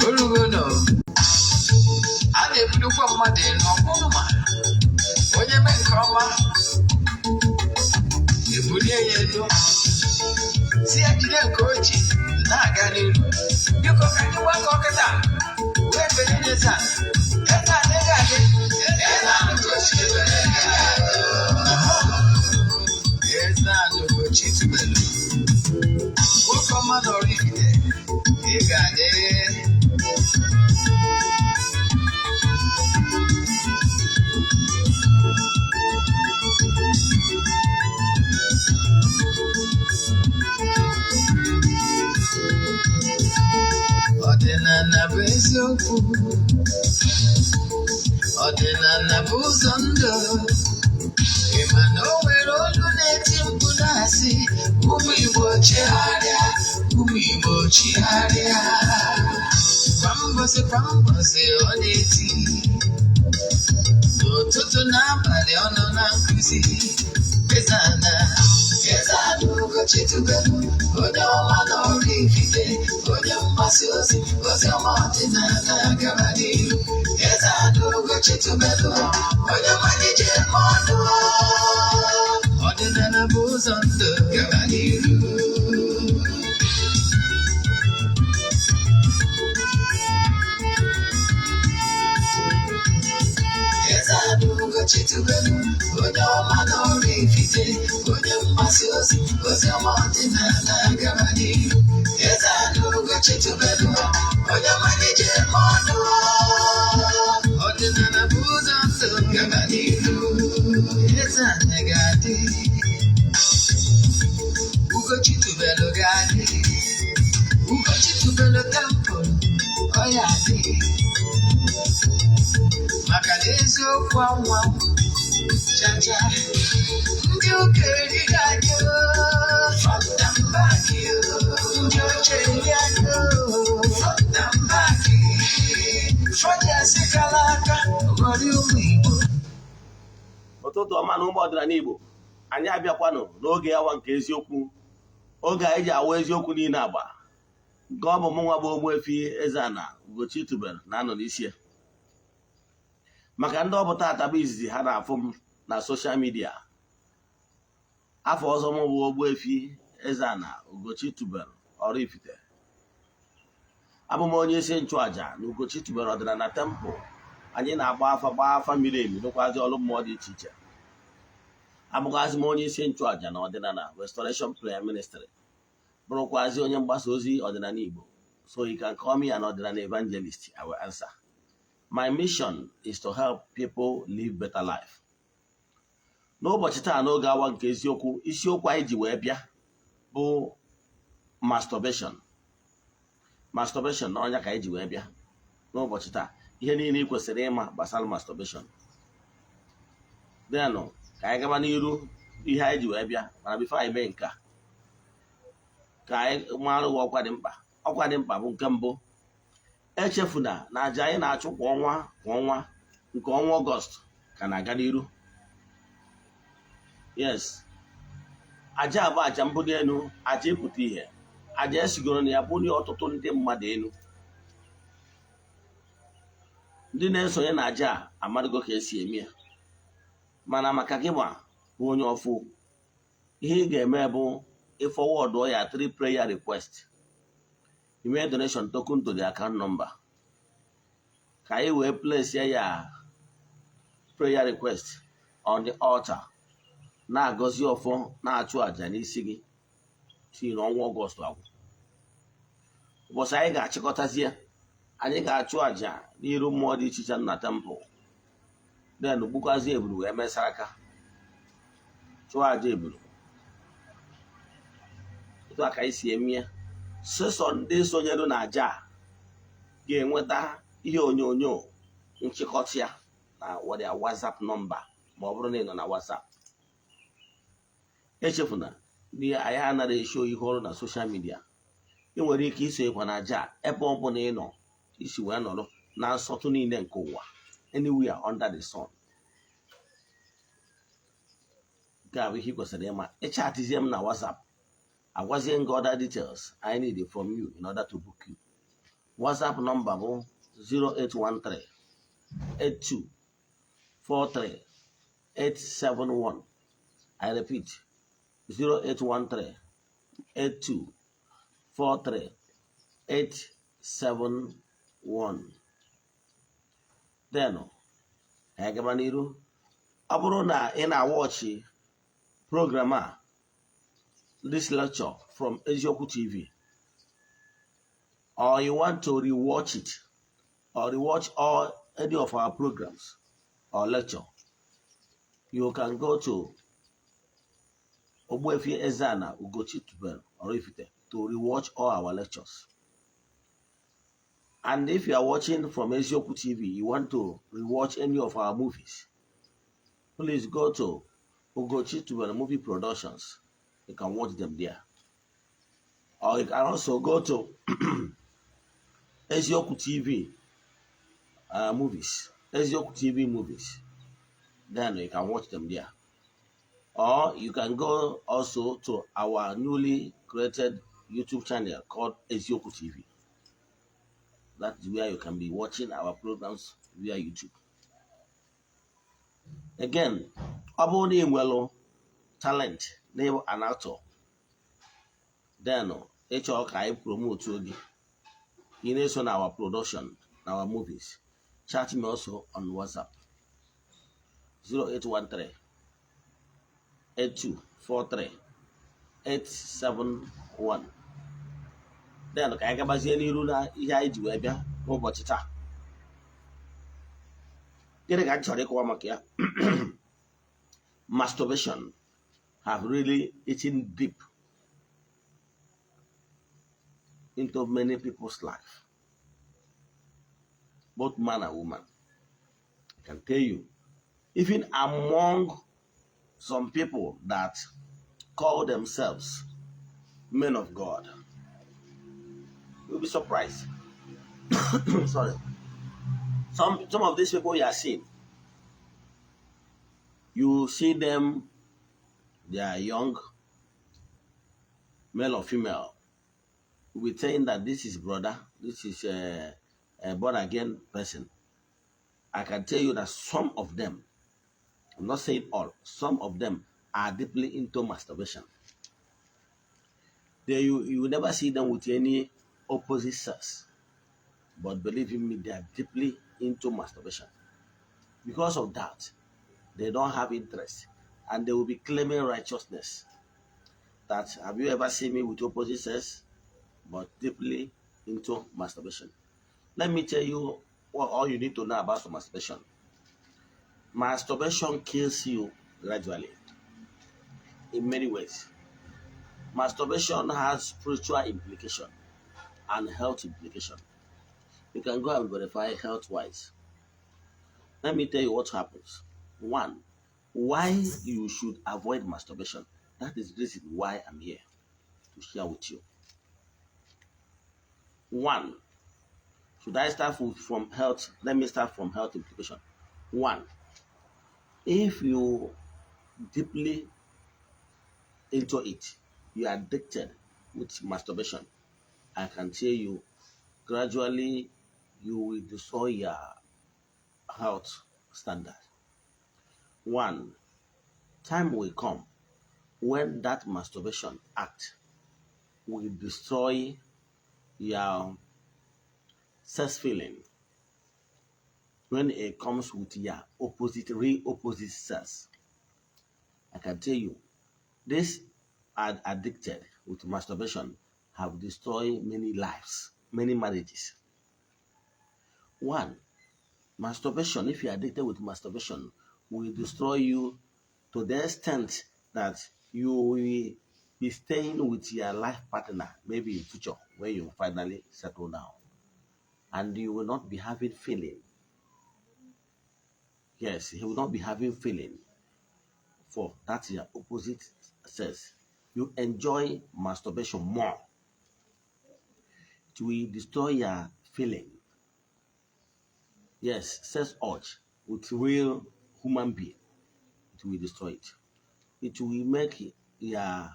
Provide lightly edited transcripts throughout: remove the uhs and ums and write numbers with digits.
Urugono. And if you come my day, no woman. When you make come, you put your see, I didn't coach it. Now I got it. You go and you walk on that. Where the is that? And I got it. And I'm going to yes, I'm going to tubelu. What come on oraifite? You got it. Ọdịnala bụ eziokwu, ọdịnala bụ ụzọ ndụ. Ị ma na o nwere olu na-eti mkpu na-asị, ụmụ Igbo chigharịa, ụmụ Igbo chigharịa. Kwa mbọsị ọ na-eti, n'ụtụtụ n'abalị ọ nọ na nkụzi. Eze-Ana, Eze-Ana Ugochi tubelu, onye ọma na oraifite, onye mgbasa ozi, ozi ọma ọdịnala gara n'ihu. Eze-Ana Ugochi tubelu, onye malije mmadụ. Ọdịnala bụ ụzọ ndụ gara n'ihu. Eze-Ana Ugochi tubelu, onye ọma na oraifite, onye mgbasa ozi, ozi ọma ọdịnala gara n'ihu. Eze-Ana Ugochi tubelu, onye malije mmadụ. Ọdịnala bụ ụzọ ndụ gara n'ihu. Eze-Ana ga-adị, Ugochi tubelu ga-adị, Ugochi tubelu temple, ọ ya adị. Maka na eziokwu anwa chacha, ndị ụka erighị anyị from the back, ndị oche eri anyị from the back. Ụfọdụ asịkala aka ghọrọ ụmụ Igbo. Ụtụtụ ọma na ụmụ ọdịnala Igbo, anyị abịakwanụ n'oge awa nke eziokwu, oge anyị ji awa eziokwu niile agba, nke ọ bụ mụ nwa bụ Ogbuefi Eze-Ana Ugochi tubelu na-anọ n'isi. Maka ndị ọ bụ tata bụ izizi ha na-afụ m na soshal midia, afọ ọzọ m bụ Ogbuefi Eze-Ana Ugochi tubelu oraifite. Abụ m onye isi nchụaja na Ugochi tubelu ọdịnala temple. Anyị na-agba afa miri emi n'ụkwazi ọrụ mmụọ dị iche iche. Abụkwazi m onye isi nchụaja na ọdịnala restoration prayer ministry, bụrụkwazi onye mgbasa ozi ọdịnala Igbo. So you can call me an ọdịnala evangelist. I will answer. My mission is to help people live better life. N'ụbọchị taa n'oge awa nke eziokwu, isiokwu anyị ji wee bịa bụ masturbation. Masturbation na ọnya ka anyị ji wee bịa n'ụbọchị taa. Ihe niile ị kwesịrị ịma gbasara masturbation. Bịanụ ka anyị gaba n'iru ihe anyị ji wee bịa, mana bifo anyị mee nke a, ka anyị marụ ọkwa dị mkpa. Ọkwa dị mkpa bụ nke mbụ, echefuna na aja anyị na-achụ kwa ọnwa nke ọnwa Ọgọst ka na-aga n'iru. Yes, aja abụ aja mbụ dị elu, aja ịpụta ihe, aja esigoro na ya bụ ọtụtụ ndị mmadụ elu. Ndị na-esonye na aja a amadịgo ka esi eme ya, mana maka gị bụ onye ọfụ, ihe ị ga-eme bụ ịfọwọdụ ya 3 prayer request. Ime donation token to the account number, ka anyị wee place ya prayer request on the altar, na-agọzi ọfọ, na-achụ aja n'isi gị tii n'ọnwa Ọgọst agwụ. Ụbọchị anyị ga-achịkọtazie, anyị ga-achụ aja n'iru mmụọ dị iche iche na temple, then gbukwazi ebulu wee mesara aka chụọ aja ebulu. Etu a ka anyị si eme ya. Sọsọ ndị sonyere na aja ga-enweta ihe onyonyo nchịkọta ya na WhatsApp nọmba, ma ọ bụrụ na ị nọ na WhatsApp. Echefuna ndị anyị anaghị esho ihe ọrụ na soshal midia. Ị nwere ike isonyekwa na aja ebe ọ bụla ị nọ, isi wee nọrọ na nsọtụ niile nke ụwa, anywhere under the sun. Nke a bụ ihe ị kwesịrị ịma. Ịchatizie m na WhatsApp I wasn't got other details I need from you in order to book you. WhatsApp number 0813 8243 871. I repeat, 0813 8243 871. Then, I gaba n'iru. Ọ bụrụ na ị na-watch program this lecture from Eziokwu TV, or you want to rewatch it, or rewatch any of our programs or lecture, you can go to Ogbuefi Eze-Ana, Ugochi, tubelu, oraifite to rewatch all our lectures. And if you are watching from Eziokwu TV, you want to rewatch any of our movies, please go to Ugochi tubelu movie productions. You can watch them there. Or you can also go to Eziokwu TV movies, Eziokwu TV movies. Then you can watch them there. Or you can go also to our newly created YouTube channel called Eziokwu TV. That's where you can be watching our programs via YouTube. Again, abone nwelo talent name an actor. Then HO can promote you. You need on our production, our movies. Chat me also on WhatsApp 0813 8243 871. Then ka anyị gabazie n'iru na ihe anyị ji wee bịa n'ụbọchị taa. Gịnị ka anyị chọrọ ịkọwa maka ya? Masturbation have really eaten deep into many people's life, both man and woman. I can tell you, even among some people that call themselves men of God, you'll be surprised. Sorry. Some of these people you are seeing, you see them, they are young, male or female. We're saying that this is brother, this is a born again person. I can tell you that some of them, I'm not saying all, some of them are deeply into masturbation. You will never see them with any opposite sex. But believe me, they are deeply into masturbation. Because of that, they don't have interest. And they will be claiming righteousness. That, have you ever seen me with opposite sex? But deeply into masturbation. Let me tell you what all you need to know about masturbation. Masturbation kills you gradually in many ways. Masturbation has spiritual implication and health implication. You can go and verify health-wise. Let me tell you what happens. One, why you should avoid masturbation. That is the reason why I'm here to share with you. One, should I start from health? Let me start from health implication. One, if you deeply into it, you are addicted with masturbation, I can tell you, gradually you will destroy your health standard. One, time will come when that masturbation act will destroy your sex feeling when it comes with your real opposite sex. I can tell you, this are addicted with masturbation have destroyed many lives, many marriages. One, masturbation, if you're addicted with masturbation, will destroy you to the extent that you will be staying with your life partner, maybe in future, when you finally settle down. And you will not be having feeling. Yes, he will not be having feeling for that your opposite sex. You enjoy masturbation more. It will destroy your feeling. Yes, sex urge with real human being. It will destroy it. It will make your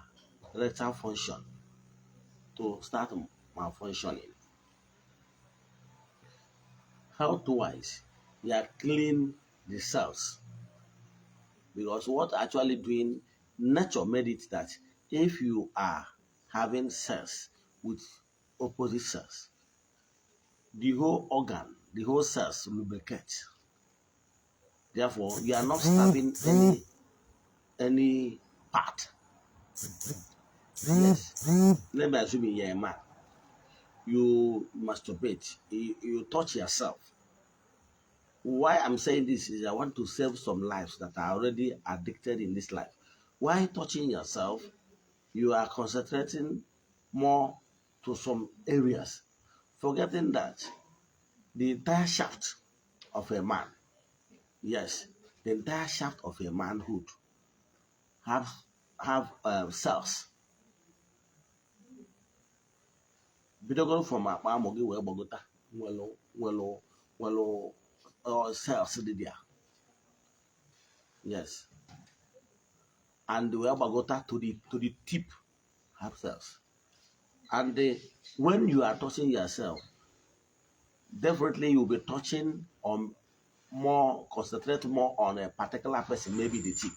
erectile function to start malfunctioning. Health-wise, you are clean the cells, because what actually doing, nature made it that if you are having sex with opposite sex, the whole organ, the whole cells lubricate. Therefore, you are not stabbing any part. Yes. Let me assume you're a man. You masturbate, you touch yourself. Why I'm saying this is I want to save some lives that are already addicted in this life. Why touching yourself, you are concentrating more to some areas, forgetting that the entire shaft of a man, yes, the entire shaft of a manhood have cells. Bidogoro from akpa amụ gị wee gbagota nwelu cells dị there. Yes. And wee gbagota to the tip have cells. And when you are touching yourself, definitely you'll be touching on concentrate more on a particular person, maybe the tip,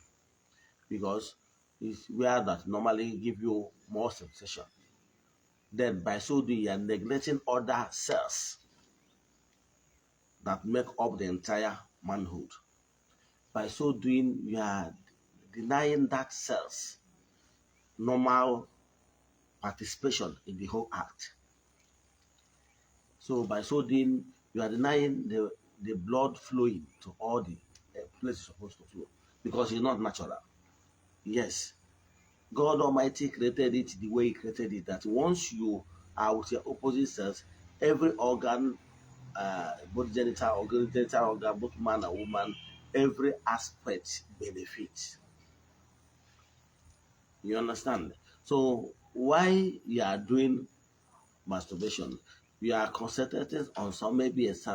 because it's where that normally give you more sensation. Then by so doing, you are neglecting other cells that make up the entire manhood. By so doing, you are denying that cells normal participation in the whole act. So by so doing, you are denying the blood flowing to all the places supposed to flow, because it's not natural. Yes, God Almighty created it the way He created it, that once you are with your opposite sex, every organ, both genital organ, both man and woman, every aspect benefits. You understand? So why you are doing masturbation, you are concentrating on some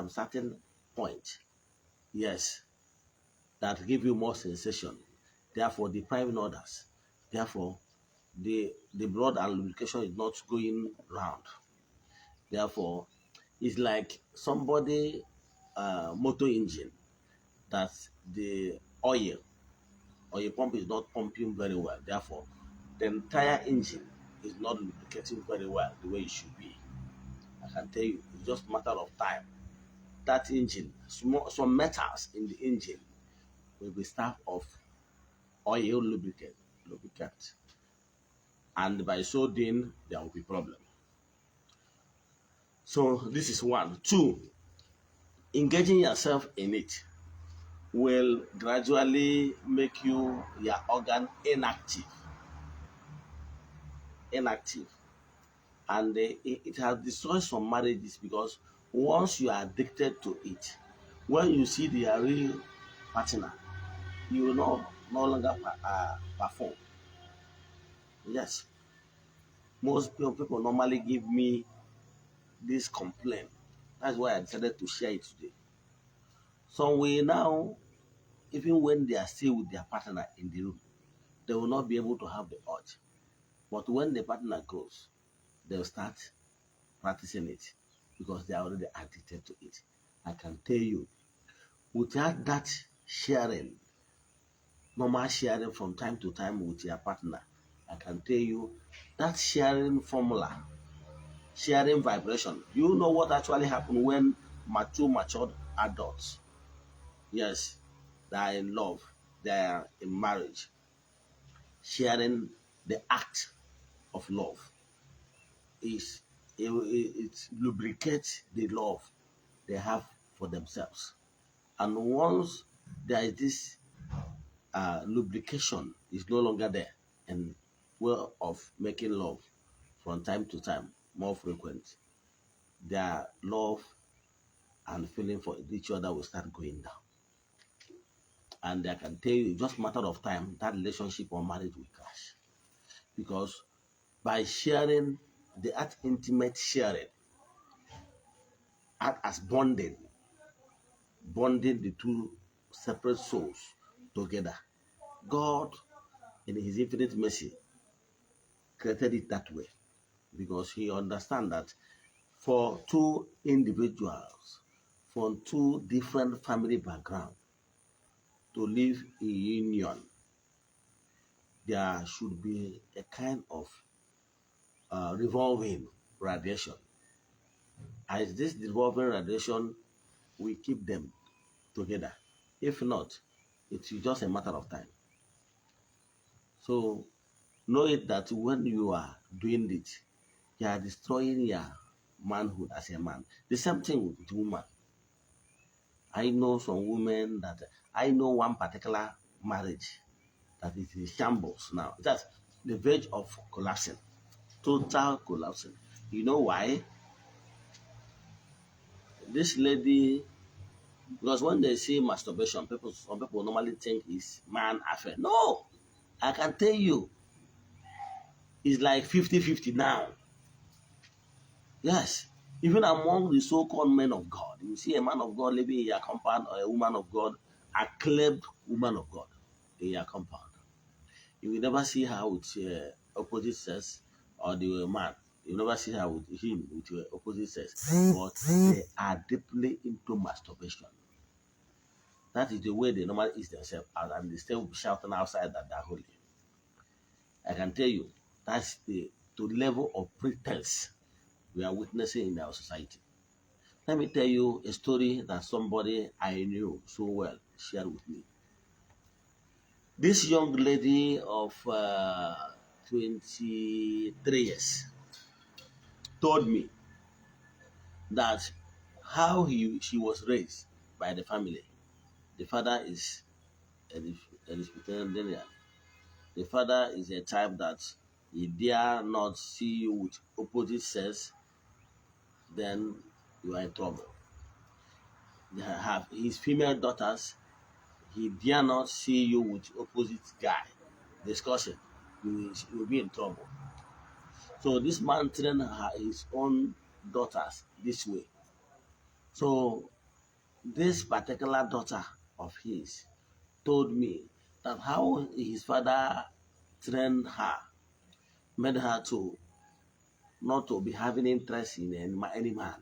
certain point, yes, that give you more sensation, therefore depriving others. Therefore, the blood and lubrication is not going round. Therefore, it's like somebody motor engine that the oil pump is not pumping very well. Therefore, the entire engine is not lubricating very well the way it should be. I can tell you, it's just a matter of time. That engine, some metals in the engine will be starved of oil lubricant. And by so doing, there will be problem. So this is one. Two, engaging yourself in it will gradually make your organ inactive. And it has destroyed some marriages, because once you are addicted to it, when you see the real partner, you will no longer perform. Yes, most people normally give me this complaint. That's why I decided to share it today. Some will now, even when they are still with their partner in the room, they will not be able to have the urge. But when the partner goes, they'll start practicing it, because they are already addicted to it. I can tell you, without that sharing, normal sharing from time to time with your partner, I can tell you that sharing formula, sharing vibration. You know what actually happens when matured adults, yes, they are in love, they are in marriage, sharing the act of love is it lubricates the love they have for themselves. And once there is this lubrication is no longer there, and way of making love from time to time more frequent, their love and feeling for each other will start going down. And I can tell you, just a matter of time, that relationship or marriage will crash. Because by sharing, the act intimate sharing, act as bonding the two separate souls together. God, in His infinite mercy, created it that way because he understands that for two individuals from two different family backgrounds to live in union, there should be a kind of revolving radiation. As this revolving radiation, we keep them together. If not, it's just a matter of time. So know it that when you are doing it, you are destroying your manhood as a man. The same thing with woman. I know some women that I know one particular marriage that is in shambles now. That's the verge of collapsing, total collapsing. You know why? This lady, because when they see masturbation, some people normally think it's man affair. No, I can tell you, it's like 50-50 now. Yes, even among the so-called men of God, you see a man of God living in your compound or a woman of God, acclaimed woman of God in your compound. You will never see her with opposite sex or the man. You will never see her with him with opposite sex. But they are deeply into masturbation. That is the way they normally eat themselves out, and they still shouting outside that they're holy. I can tell you, that's the level of pretense we are witnessing in our society. Let me tell you a story that somebody I knew so well shared with me. This young lady of 23 years told me that how she was raised by the family. The father is a Presbyterian. The father is a type that he dare not see you with opposite sex, then you are in trouble. They have his female daughters, he dare not see you with opposite guy discussing, you will be in trouble. So this man trained his own daughters this way. So this particular daughter of his told me that how his father trained her, made her to not to be having interest in any man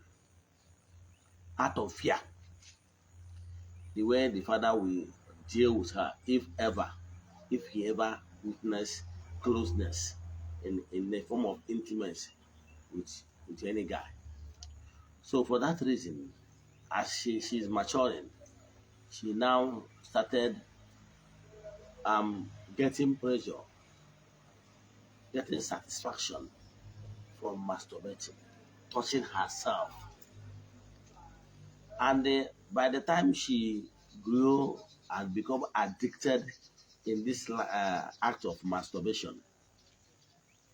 out of fear. The way the father will deal with her if he ever witness closeness in the form of intimacy with any guy. So for that reason, as she's maturing, she now started getting pleasure, getting satisfaction from masturbating, touching herself. And by the time she grew and become addicted in this act of masturbation,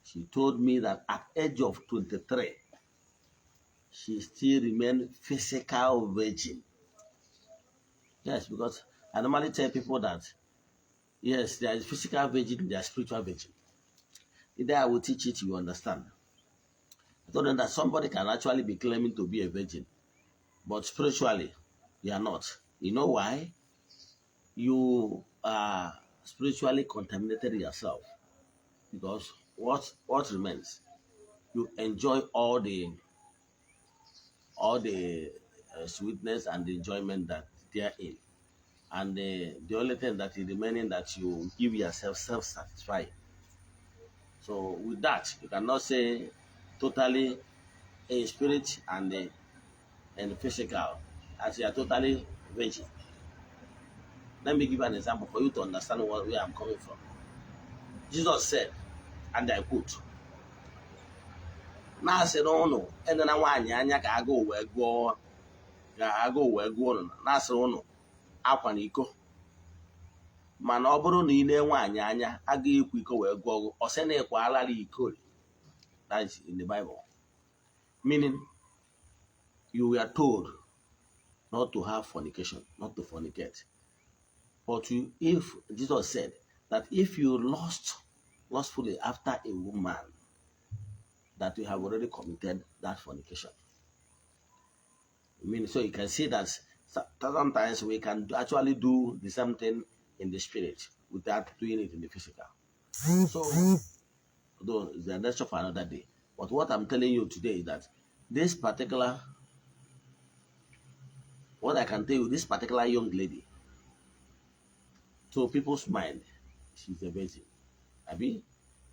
she told me that at age of 23, she still remained physical virgin. Yes, because I normally tell people that, yes, there is physical virgin, there is spiritual virgin. Either I will teach it, you understand. I told them that somebody can actually be claiming to be a virgin, but spiritually, you are not. You know why? You are spiritually contaminated yourself. Because what remains? You enjoy all the sweetness and the enjoyment that they are in. And the only thing that is remaining that you give yourself self-satisfying. So with that, you cannot say totally in spirit and physical as you are totally virgin. Let me give you an example for you to understand where I'm coming from. Jesus said, and I quote, na-asị n'ụnụ edena nwaanyị anya ka agụụ wee gụọ ụnụ na-asị ụnụ akwa na iko, mana ọ bụrụ na ị na nwaanyị anya agaghị ikwu iko wee gụọ gụ, ọ sị na ịkwa alara iko. That is in the Bible. Meaning, you were told not to have fornication, not to fornicate. But if Jesus said that if you lustfully after a woman, that you have already committed that fornication. I mean, so you can see that sometimes we can actually do the same thing in the spirit without doing it in the physical. So Though it's a lecture for another day. But what I'm telling you today is that this particular, what I can tell you, this particular young lady, to people's mind, she's a virgin. I mean,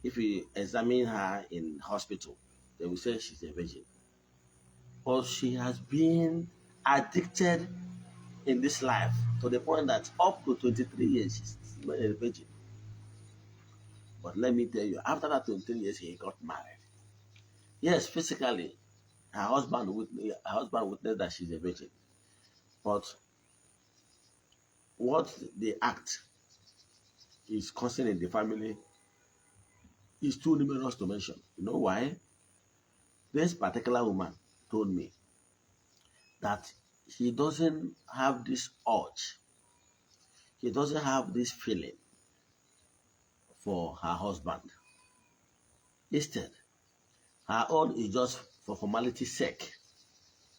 if you examine her in hospital, they will say she's a virgin. But she has been addicted in this life to the point that up to 23 years, she's not a virgin. But let me tell you, after that 23 years, he got married. Yes, physically, her husband witnessed that she's a virgin. But what the act is causing in the family is too numerous to mention. You know why? This particular woman told me that she doesn't have this urge, she doesn't have this feeling for her husband. Instead, her own is just for formality's sake.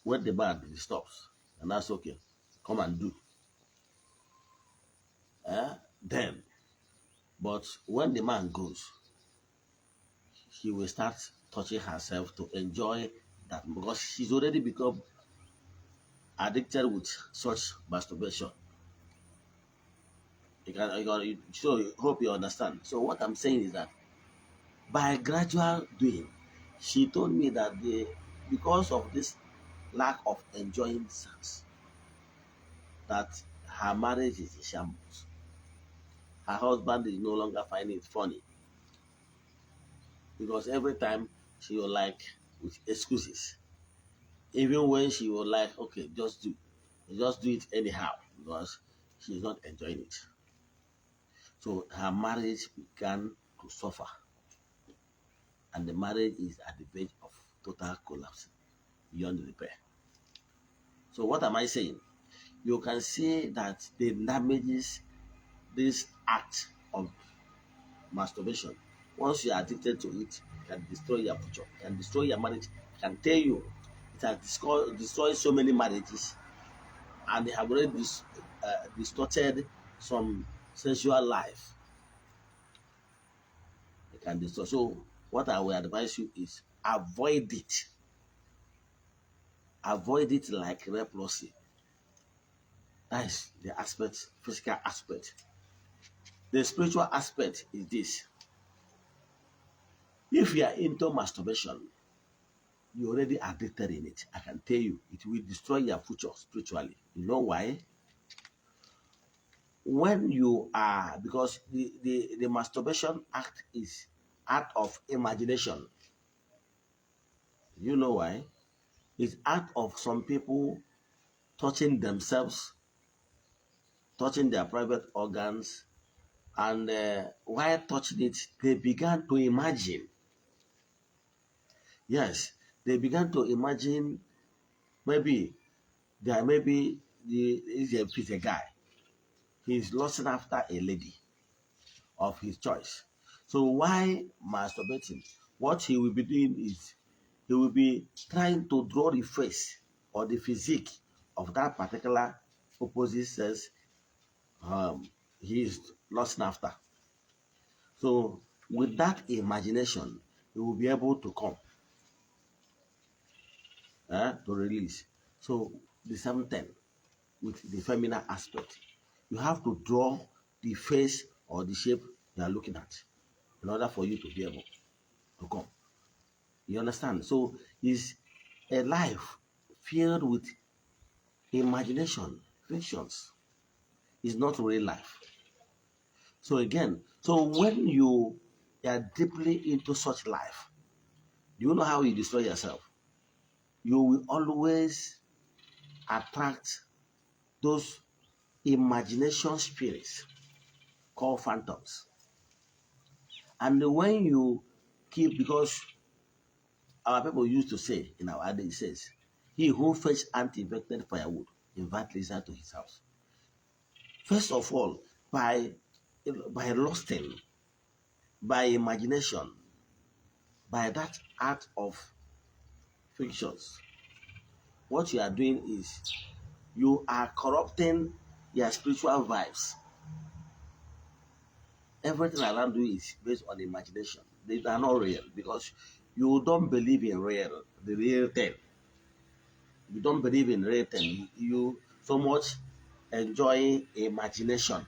When the man stops, and that's okay, come and do. Then, but when the man goes, she will start touching herself to enjoy that because she's already become addicted with such masturbation. So I hope you understand. So what I'm saying is that by gradual doing, she told me that because of this lack of enjoying sex, that her marriage is in shambles. Her husband is no longer finding it funny because every time she will like with excuses. Even when she will like, okay, just do it anyhow because she's not enjoying it. So her marriage began to suffer, and the marriage is at the verge of total collapse beyond repair. So what am I saying? You can see that the damages this act of masturbation. Once you are addicted to it, it can destroy your future, it can destroy your marriage. I can tell you, it has destroyed so many marriages, and they have already distorted some sensual life. They can destroy. So what I will advise you is avoid it. Avoid it like leprosy. That is the aspect, physical aspect. The spiritual aspect is this. If you are into masturbation, you're already addicted in it. I can tell you, it will destroy your future spiritually. You know why? When you are, because the masturbation act is act of imagination. You know why? It's act of some people touching themselves, touching their private organs, and while touching it, they began to imagine. Yes, they began to imagine maybe there maybe is a guy. He's lusting after a lady of his choice. So why masturbating? What he will be doing is he will be trying to draw the face or the physique of that particular opposite sex he is lusting after. So with that imagination, he will be able to come to release. So the same thing with the feminine aspect. You have to draw the face or the shape you are looking at in order for you to be able to come. You understand? So it's a life filled with imagination, fictions. It's not real life. So again, so when you are deeply into such life, do you know how you destroy yourself? You will always attract those imagination spirits called phantoms. And when you keep, because our people used to say in our adage, it says, he who fetch anti-infected firewood invite lizard to his house. First of all, by lusting, by imagination, by that art of fictions, what you are doing is you are corrupting your spiritual vibes. Everything around you is based on imagination. they are not real because you don't believe in the real thing. You don't believe in real thing. You so much enjoy imagination.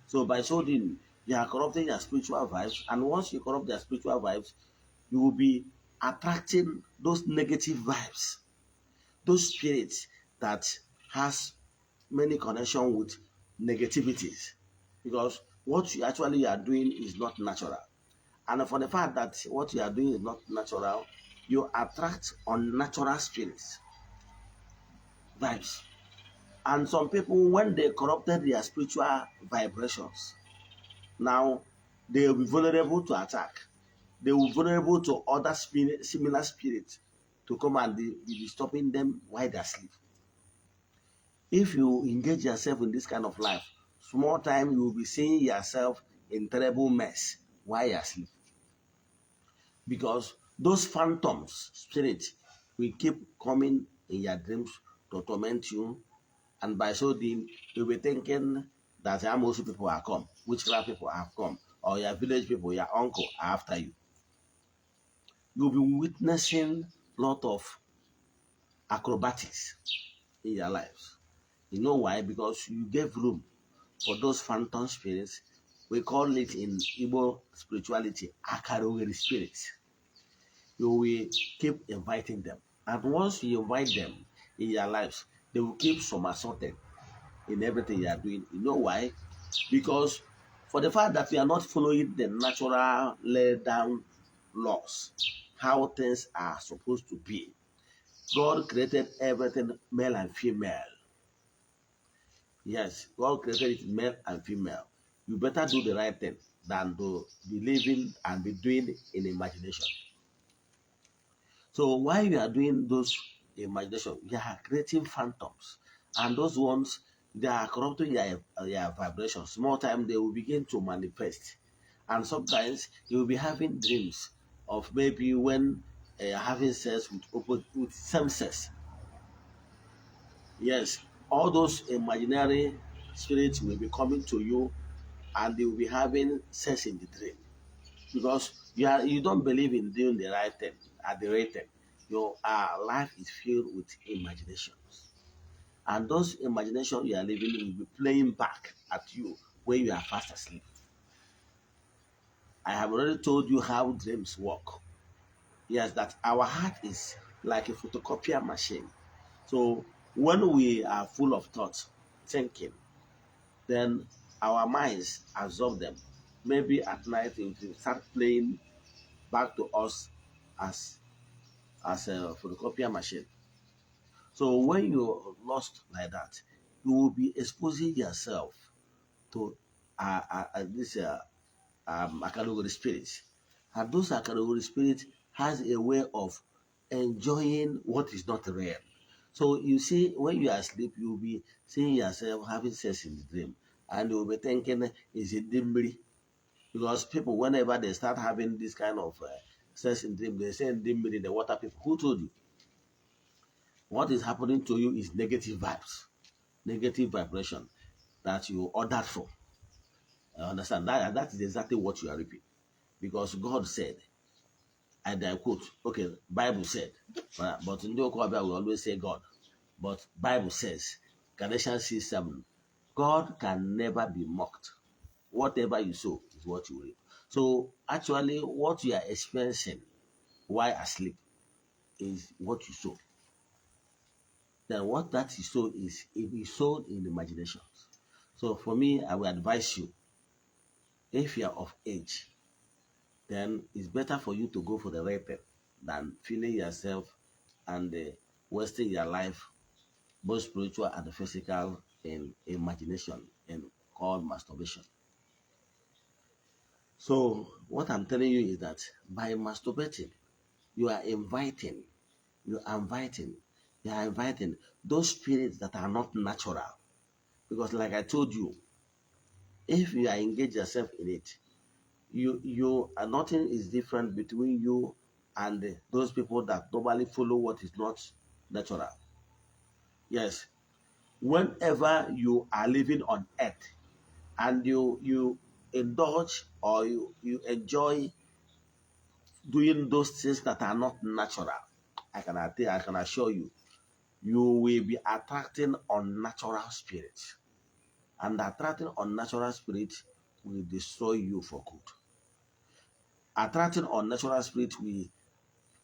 So by so doing, you are corrupting your spiritual vibes, and once you corrupt their spiritual vibes, you will be attracting those negative vibes, those spirits that has many connection with negativities, because what you actually are doing is not natural. And for the fact that what you are doing is not natural, you attract unnatural spirits, vibes. And some people, when they corrupted their spiritual vibrations, now they will be vulnerable to attack. They will be vulnerable to other similar spirits to come and be disturbing them while they are asleep. If you engage yourself in this kind of life, small time you will be seeing yourself in terrible mess while you are asleep. Because those phantoms, spirits, will keep coming in your dreams to torment you, and by so doing, you'll be thinking that Amosu people are come, witchcraft people have come, or your village people, your uncle are after you. You'll be witnessing a lot of acrobatics in your lives. You know why? Because you gave room for those phantom spirits. We call it in Igbo spirituality, akarogeri spirits. You will keep inviting them. And once you invite them in your lives, they will keep somersaulting in everything you are doing. You know why? Because for the fact that we are not following the natural laid down laws, how things are supposed to be. God created everything male and female. Yes, God created it male and female. You better do the right thing than to be living and be doing in imagination. So while you are doing those imagination, you are creating phantoms. And those ones, they are corrupting your vibrations. Small time, they will begin to manifest. And sometimes you will be having dreams of maybe when having sex with same sex. Yes, all those imaginary spirits will be coming to you, and they will be having sex in the dream, because you don't believe in doing the right thing at the right time. Your life is filled with imaginations, and those imaginations you are living will be playing back at you when you are fast asleep. I have already told you how dreams work. Yes, that our heart is like a photocopier machine. So when we are full of thoughts, thinking, then our minds absorb them. Maybe at night it will start playing back to us as a photocopier machine. So when you're lost like that, you will be exposing yourself to this category spirits. And those category spirits has a way of enjoying what is not real. So you see, when you are asleep, you'll be seeing yourself having sex in the dream, and you'll be thinking, is it dimbri? Because people, whenever they start having this kind of sex in dream, they say in dimbri, the water people. Who told you? What is happening to you is negative vibes, negative vibration that you ordered for. I understand that. That is exactly what you are reaping. Because God said, and I quote, okay, Bible said, but in the Okwabia we always say God. But Bible says, Galatians 6:7, God can never be mocked. Whatever you sow is what you reap. So actually, what you are experiencing while asleep is what you sow. Then what that you sow is if you sowed in imaginations. So for me, I will advise you, if you are of age, then it's better for you to go for the right thing than feeling yourself and wasting your life, both spiritual and physical, in imagination and called masturbation. So what I'm telling you is that by masturbating, you are inviting, you are inviting, you are inviting those spirits that are not natural. Because like I told you, if you are engaged yourself in it, you nothing is different between you and those people that normally follow what is not natural. Yes, whenever you are living on earth and you indulge or you enjoy doing those things that are not natural, I can assure you, you will be attracting unnatural spirits. And attracting unnatural spirits will destroy you for good. Attracting unnatural spirits will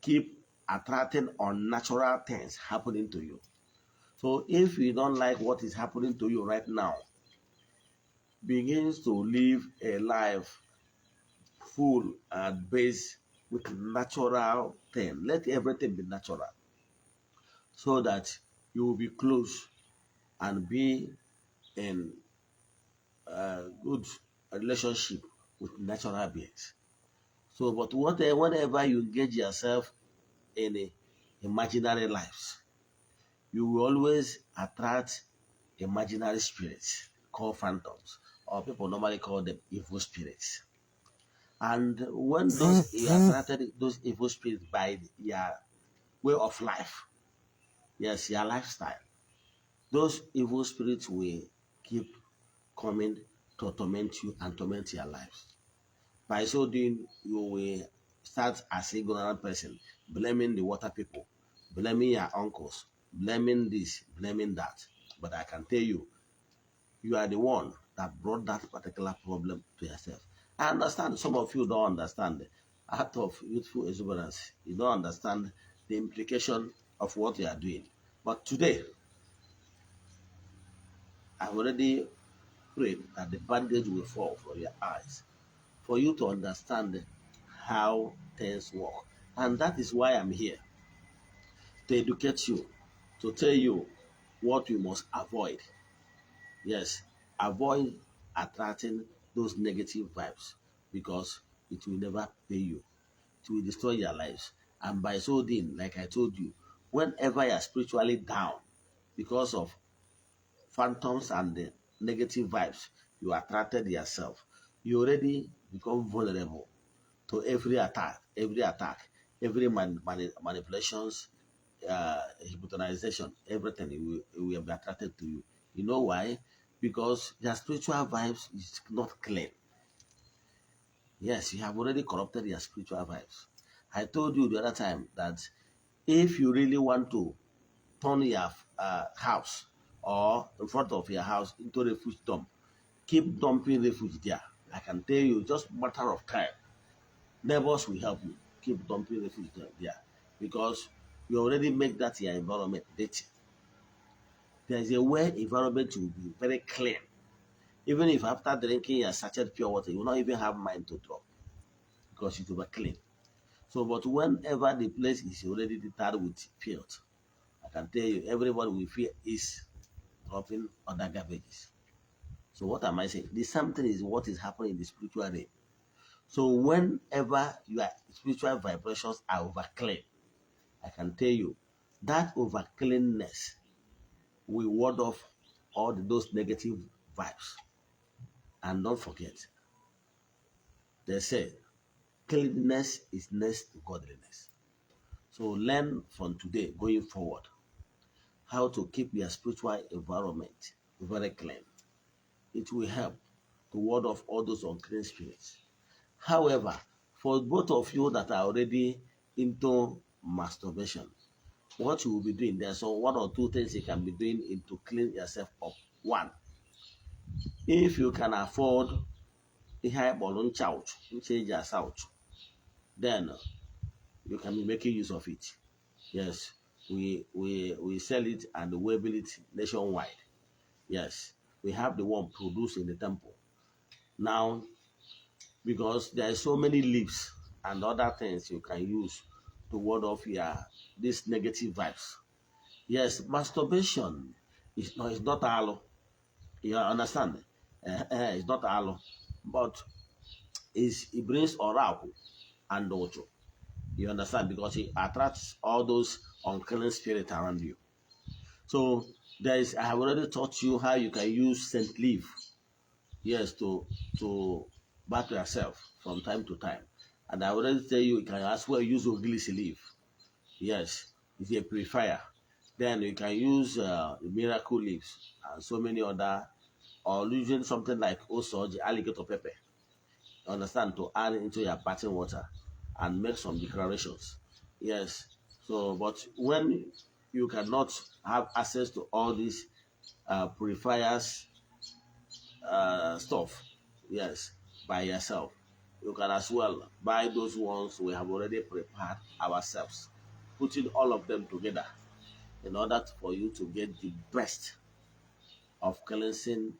keep attracting unnatural things happening to you. So if you don't like what is happening to you right now, begins to live a life full and based with natural thing. Let everything be natural so that you will be close and be in a good relationship with natural beings. So, but whenever you engage yourself in imaginary lives, you will always attract imaginary spirits called phantoms, or people normally call them evil spirits. And when those you attracted those evil spirits by your way of life, yes, your lifestyle, those evil spirits will keep coming to torment you and torment your lives. By so doing, you will start as a ignorant person, blaming the water people, blaming your uncles, blaming this, blaming that. But I can tell you, you are the one that brought that particular problem to yourself. I understand some of you don't understand. Out of youthful exuberance, you don't understand the implication of what you are doing. But today, I've already prayed that the bandage will fall from your eyes for you to understand how things work. And that is why I'm here, to educate you, to tell you what you must avoid. Yes, avoid attracting those negative vibes because it will never pay you. It will destroy your lives. And by so doing, like I told you, whenever you're spiritually down because of phantoms and the negative vibes, you attracted yourself. You already become vulnerable to every attack, every manipulations, hypnotization, everything it will be attracted to you. You know why? Because your spiritual vibes is not clean. Yes, you have already corrupted your spiritual vibes. I told you the other time that if you really want to turn your house or in front of your house into a refuge dump, keep dumping refuge there. I can tell you, just matter of time. Neighbors will help you keep dumping refuge there because you already make that your environment dirty. There is a way environment will be very clean. Even if after drinking your sachet pure water, you will not even have mind to drop because it will be clean. So, but whenever the place is already littered with filth, I can tell you, everybody will feel is dropping other garbages. So, what am I saying? The same thing is what is happening in the spiritual realm. So, whenever your spiritual vibrations are over clean, I can tell you that over cleanness will ward off all those negative vibes. And don't forget, they say cleanliness is next to godliness. So learn from today going forward how to keep your spiritual environment very clean. It will help to ward off all those unclean spirits. However, for both of you that are already into masturbation, what you will be doing, there's one or two things you can be doing to clean yourself up. One, if you can afford a high balloon couch, change your couch, then you can be making use of it. Yes, we sell it and label it nationwide. Yes, we have the one produced in the temple. Now, because there are so many leaves and other things you can use to ward off your these negative vibes. Yes, masturbation is not aloe. You understand? It's not aloe, but it brings oracle and ojo. You understand? Because it attracts all those unclean spirits around you. So I have already taught you how you can use scent leaf, yes, to bath yourself from time to time. And I already tell you can as well use ogilisi leaf. Yes, it's a purifier. Then you can use miracle leaves and so many other, or using something like osage, alligator pepper. You understand, to add into your bathing water and make some declarations. Yes. So, but when you cannot have access to all these purifiers stuff, yes, by yourself, you can as well buy those ones we have already prepared ourselves, putting all of them together in order for you to get the best of cleansing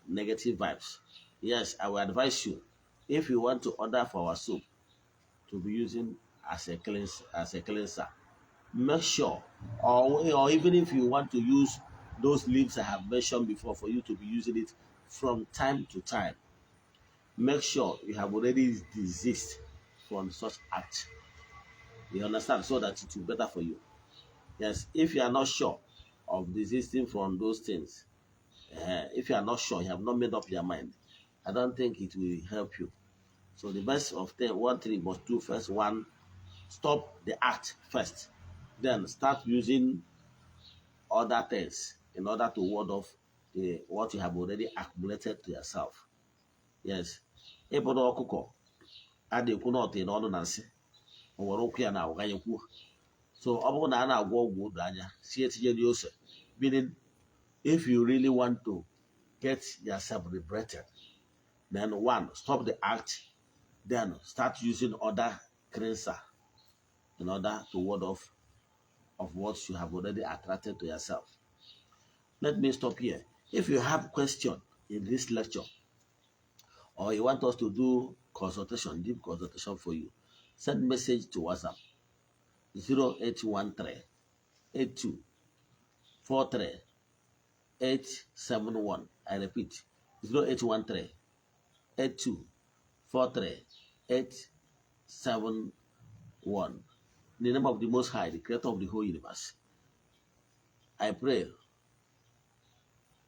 negative vibes. Yes, I will advise you, if you want to order for our soap to be using as a cleanser, make sure, or even if you want to use those leaves I have mentioned before for you to be using it from time to time, make sure you have already desist from such act. You understand? So that it will be better for you. Yes, if you are not sure of desisting from those things, if you are not sure, you have not made up your mind, I don't think it will help you. So the best of thing, one thing you must do first, one, stop the act first. Then start using other things in order to ward off what you have already accumulated to yourself. Yes. Ịbụrụ ọkụkọ a na-ekwu n'ọtị n'ọnụ na nsị, o nwere ụkwụ ya na agaghị ekwu. So ọ bụrụ na a na-agwọ ọgwụ odo anya si etinyere ose, meaning if you really want to get yourself liberated, then one, stop the act, then start using other cleanser in order to ward off of what you have already attracted to yourself. Let me stop here. If you have question in this lecture, or you want us to do consultation, deep consultation for you, send message to WhatsApp 0813 8243 871. I repeat, 0813 8243 871. In the name of the Most High, the Creator of the whole universe, I pray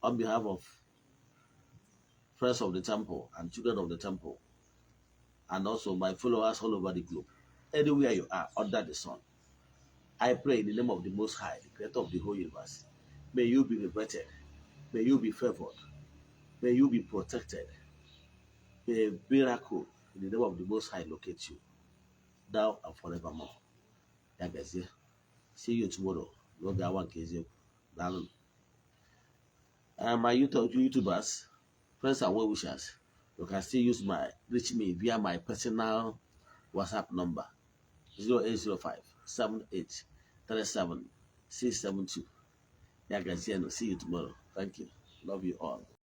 on behalf of friends of the temple and children of the temple, and also my followers all over the globe, anywhere you are under the sun, I pray in the name of the Most High, the Creator of the whole universe, may you be liberated, may you be favored, may you be protected, may a miracle in the name of the Most High locate you, now and forevermore. See you tomorrow. And my YouTubers, friends and well wishers, you can still reach me via my personal WhatsApp number 0805 7837 672. See you tomorrow. Thank you. Love you all.